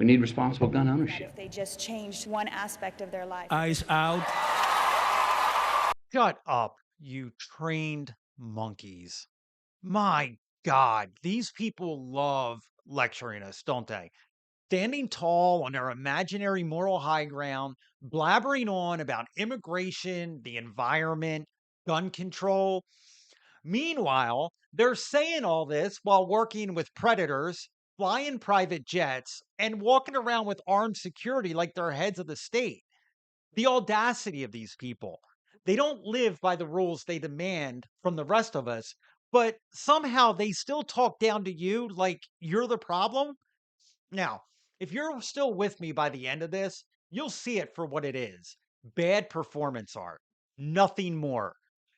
We need responsible gun that ownership. if they just changed one aspect of their life. Eyes out. Shut up, you trained monkeys. My God, these people love lecturing us, don't they? Standing tall on their imaginary moral high ground, blabbering on about immigration, the environment, gun control. Meanwhile, they're saying all this while working with predators, flying private jets, and walking around with armed security like they're heads of the state. The audacity of these people. They don't live by the rules they demand from the rest of us, but somehow they still talk down to you like you're the problem. Now, if you're still with me by the end of this, you'll see it for what it is: bad performance art, nothing more.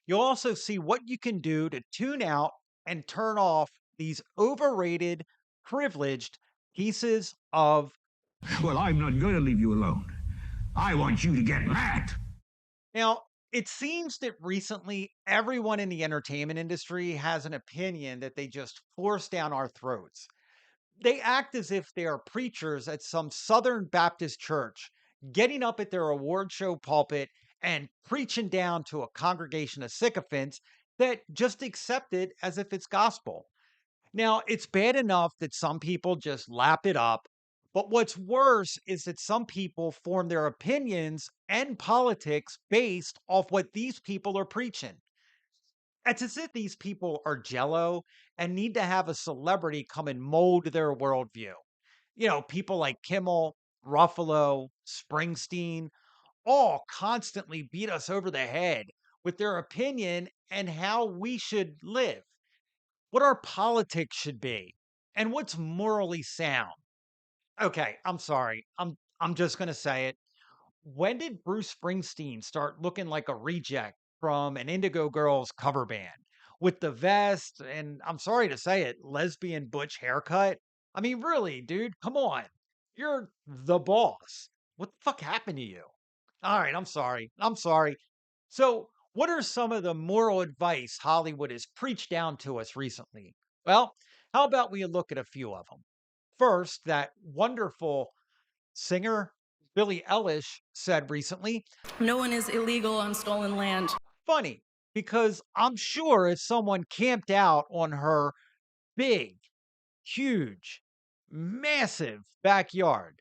You'll also see what you can do to tune out and turn off these overrated, privileged pieces of. Well, I'm not going to leave you alone. I want you to get mad. Now, it seems that recently everyone in the entertainment industry has an opinion that they just force down our throats. They act as if they are preachers at some Southern Baptist church, getting up at their award show pulpit and preaching down to a congregation of sycophants that just accept it as if it's gospel. Now, it's bad enough that some people just lap it up, but what's worse is that some people form their opinions and politics based off what these people are preaching. It's as if these people are jello and need to have a celebrity come and mold their worldview. People like Kimmel, Ruffalo, Springsteen, all constantly beat us over the head with their opinion and how we should live, what our politics should be, and what's morally sound. Okay, I'm sorry. I'm just going to say it. When did Bruce Springsteen start looking like a reject from an Indigo Girls cover band with the vest and, I'm sorry to say it, lesbian butch haircut? I mean, really, dude, come on. You're the boss. What the fuck happened to you? All right, I'm sorry. I'm sorry. So, what are some of the moral advice Hollywood has preached down to us recently? Well, how about we look at a few of them? First, that wonderful singer Billie Eilish said recently, No one is illegal on stolen land. funny, because I'm sure if someone camped out on her big, huge, massive backyard,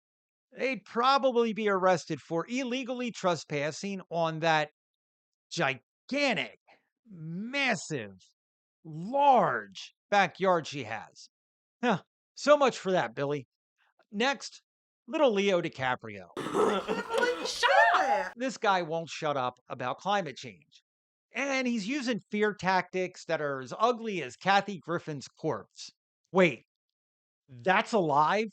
they'd probably be arrested for illegally trespassing on that gigantic, massive, large backyard she has. Huh, so much for that, Billy. Next, little Leo DiCaprio. This guy won't shut up about climate change. And he's using fear tactics that are as ugly as Kathy Griffin's corpse. Wait, that's alive?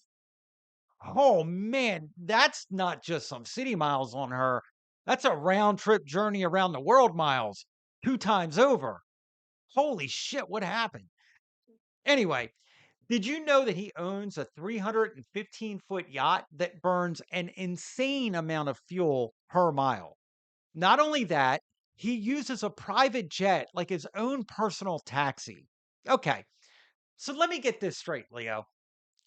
Oh man, that's not just some city miles on her. That's a round trip journey around the world miles, 2 times over. Holy shit, what happened? Anyway, did you know that he owns a 315-foot yacht that burns an insane amount of fuel per mile? Not only that, he uses a private jet like his own personal taxi. Okay, so let me get this straight, Leo.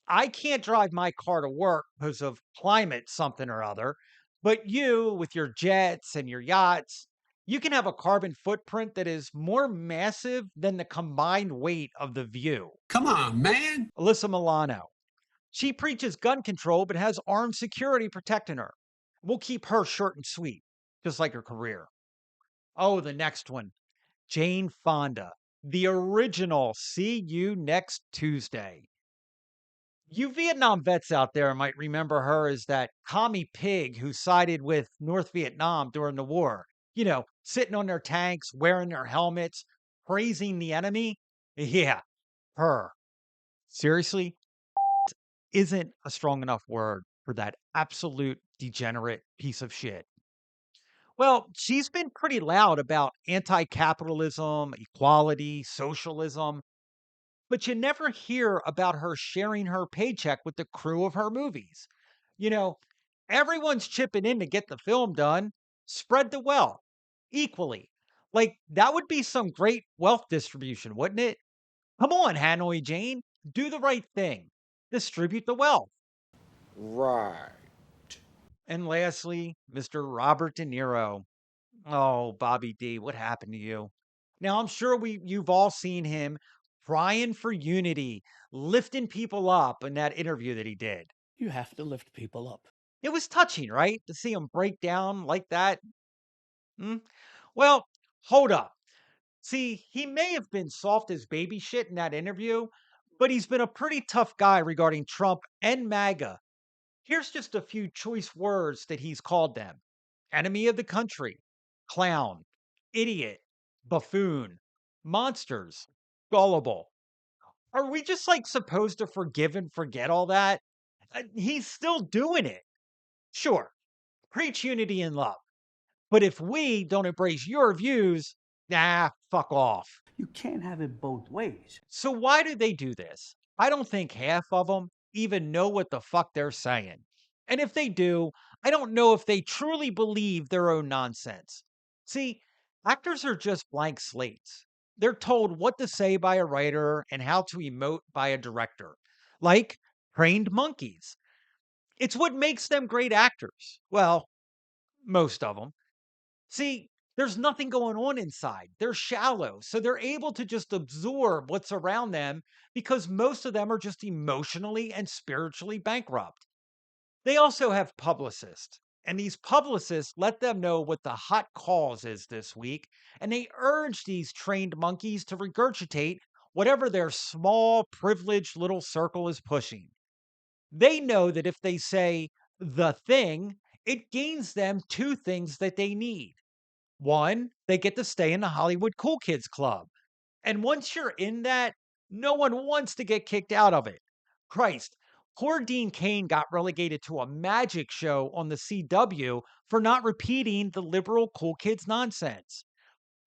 I can't drive my car to work because of climate something or other, but you, with your jets and your yachts, you can have a carbon footprint that is more massive than the combined weight of the View. Come on, man. Alyssa Milano. She preaches gun control but has armed security protecting her. We'll keep her short and sweet, just like her career. Oh, the next one. Jane Fonda, the original See You Next Tuesday. You Vietnam vets out there might remember her as that commie pig who sided with North Vietnam during the war. Sitting on their tanks, wearing their helmets, praising the enemy. Yeah, her. Seriously, isn't a strong enough word for that absolute degenerate piece of shit. Well, she's been pretty loud about anti capitalism, equality, socialism, but you never hear about her sharing her paycheck with the crew of her movies. You know, everyone's chipping in to get the film done. Spread the wealth equally. Like, that would be some great wealth distribution, wouldn't it? Come on, Hanoi Jane, do the right thing. Distribute the wealth. Right. And lastly, Mr. Robert De Niro. Oh, Bobby D, what happened to you? Now, I'm sure you've all seen him crying for unity, lifting people up in that interview that he did. You have to lift people up. It was touching, right? To see him break down like that. Hmm? Well, hold up. See, he may have been soft as baby shit in that interview, but he's been a pretty tough guy regarding Trump and MAGA. Here's just a few choice words that he's called them: enemy of the country, clown, idiot, buffoon, monsters, gullible. Are we just like supposed to forgive and forget all that? He's still doing it. Sure, preach unity and love. But if we don't embrace your views, fuck off. You can't have it both ways. So why do they do this? I don't think half of them even know what the fuck they're saying. And if they do, I don't know if they truly believe their own nonsense. See, actors are just blank slates. They're told what to say by a writer and how to emote by a director, like trained monkeys. It's what makes them great actors. Well, most of them. See, there's nothing going on inside. They're shallow, so they're able to just absorb what's around them because most of them are just emotionally and spiritually bankrupt. They also have publicists, and these publicists let them know what the hot cause is this week, and they urge these trained monkeys to regurgitate whatever their small, privileged little circle is pushing. They know that if they say the thing, it gains them two things that they need. One, they get to stay in the Hollywood Cool Kids Club. And once you're in that, no one wants to get kicked out of it. Christ, poor Dean Cain got relegated to a magic show on the CW for not repeating the liberal cool kids nonsense.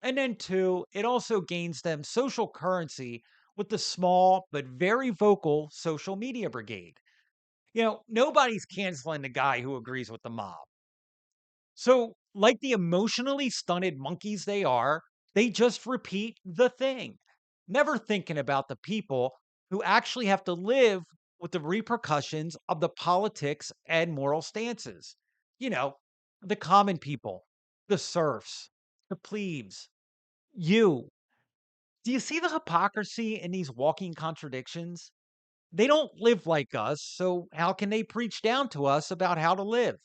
And then, two, it also gains them social currency with the small but very vocal social media brigade. Nobody's canceling the guy who agrees with the mob. So, like the emotionally stunted monkeys they are, they just repeat the thing, never thinking about the people who actually have to live with the repercussions of the politics and moral stances. You know, the common people, the serfs, the plebes, you. Do you see the hypocrisy in these walking contradictions? They don't live like us, so how can they preach down to us about how to live?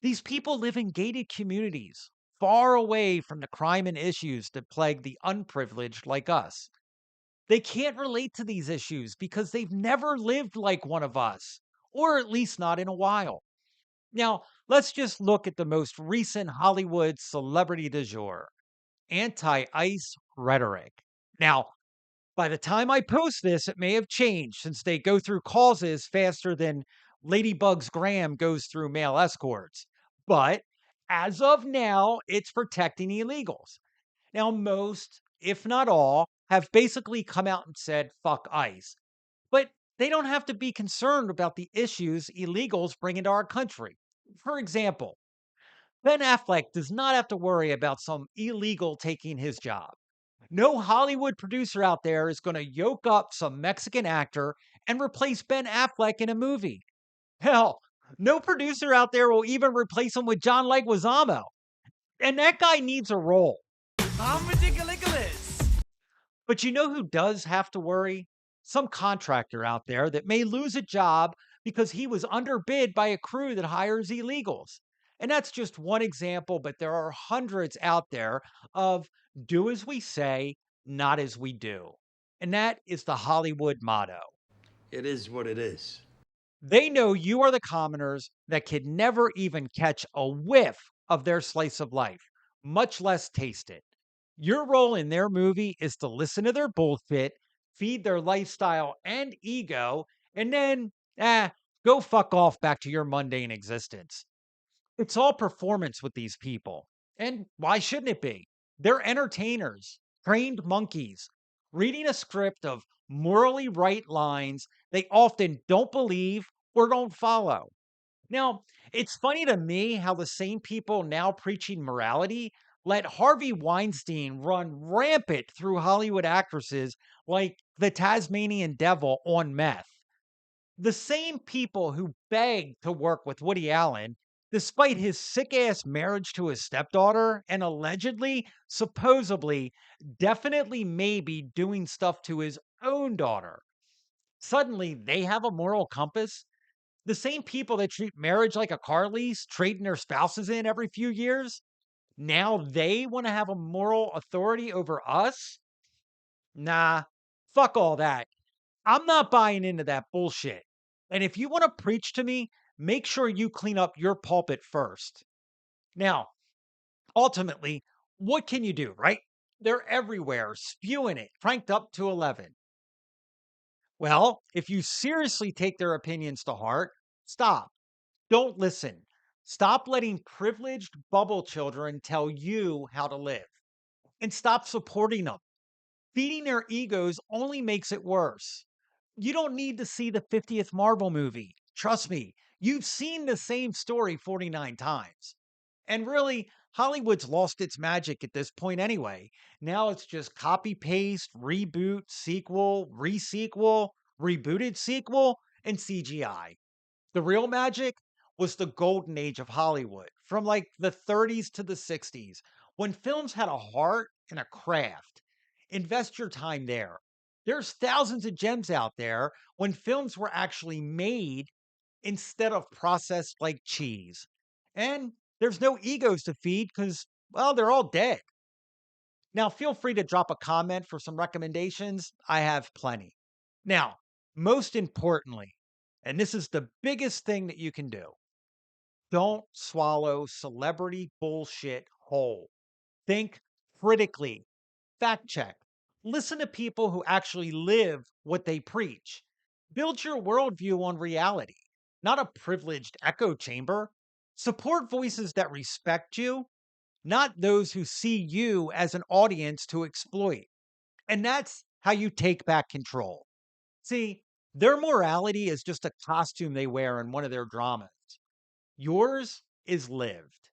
These people live in gated communities, far away from the crime and issues that plague the unprivileged like us. They can't relate to these issues because they've never lived like one of us, or at least not in a while. Now, let's just look at the most recent Hollywood celebrity du jour: anti ICE rhetoric. Now, by the time I post this, it may have changed since they go through causes faster than Ladybug's Graham goes through male escorts. But as of now, it's protecting illegals. Now, most, if not all, have basically come out and said, fuck ICE. But they don't have to be concerned about the issues illegals bring into our country. For example, Ben Affleck does not have to worry about some illegal taking his job. No Hollywood producer out there is going to yoke up some Mexican actor and replace Ben Affleck in a movie. Hell, no producer out there will even replace him with John Leguizamo. And that guy needs a role. I'm ridiculous. But you know who does have to worry? Some contractor out there that may lose a job because he was underbid by a crew that hires illegals. And that's just one example, but there are hundreds out there of do as we say, not as we do. And that is the Hollywood motto. It is what it is. They know you are the commoners that could never even catch a whiff of their slice of life, much less taste it. Your role in their movie is to listen to their bullshit, feed their lifestyle and ego, and then, go fuck off back to your mundane existence. It's all performance with these people. And why shouldn't it be? They're entertainers, trained monkeys, reading a script of morally right lines they often don't believe or don't follow. Now, it's funny to me how the same people now preaching morality let Harvey Weinstein run rampant through Hollywood actresses like the Tasmanian devil on meth. The same people who begged to work with Woody Allen, despite his sick ass marriage to his stepdaughter and allegedly, supposedly, definitely, maybe doing stuff to his own daughter. Suddenly, they have a moral compass. The same people that treat marriage like a car lease, trading their spouses in every few years, now they want to have a moral authority over us? Nah, fuck all that. I'm not buying into that bullshit. And if you want to preach to me, make sure you clean up your pulpit first. Now, ultimately, what can you do, right? They're everywhere, spewing it, cranked up to 11. Well, if you seriously take their opinions to heart, stop. Don't listen. Stop letting privileged bubble children tell you how to live. And stop supporting them. Feeding their egos only makes it worse. You don't need to see the 50th Marvel movie. Trust me, you've seen the same story 49 times. And really, Hollywood's lost its magic at this point anyway. Now it's just copy paste, reboot, sequel, resequel, rebooted sequel, and CGI. The real magic was the golden age of Hollywood, from like the 30s to the 60s, when films had a heart and a craft. Invest your time there. There's thousands of gems out there when films were actually made instead of processed like cheese. And there's no egos to feed because, well, they're all dead. Now, feel free to drop a comment for some recommendations. I have plenty. Now, most importantly, and this is the biggest thing that you can do, don't swallow celebrity bullshit whole. Think critically, fact check, listen to people who actually live what they preach. Build your worldview on reality, not a privileged echo chamber. Support voices that respect you, not those who see you as an audience to exploit. And that's how you take back control. See, their morality is just a costume they wear in one of their dramas. Yours is lived.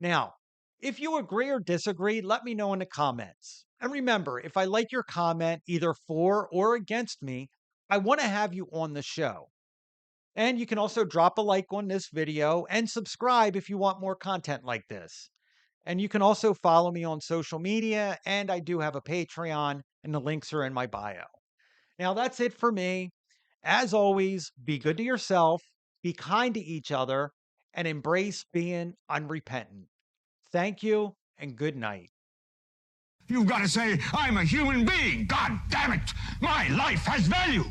Now, if you agree or disagree, let me know in the comments. And remember, if I like your comment, either for or against me, I want to have you on the show. And you can also drop a like on this video and subscribe if you want more content like this. And you can also follow me on social media, and I do have a Patreon, and the links are in my bio. Now, that's it for me. As always, be good to yourself, be kind to each other, and embrace being unrepentant. Thank you, and good night. You've got to say, I'm a human being. God damn it. My life has value.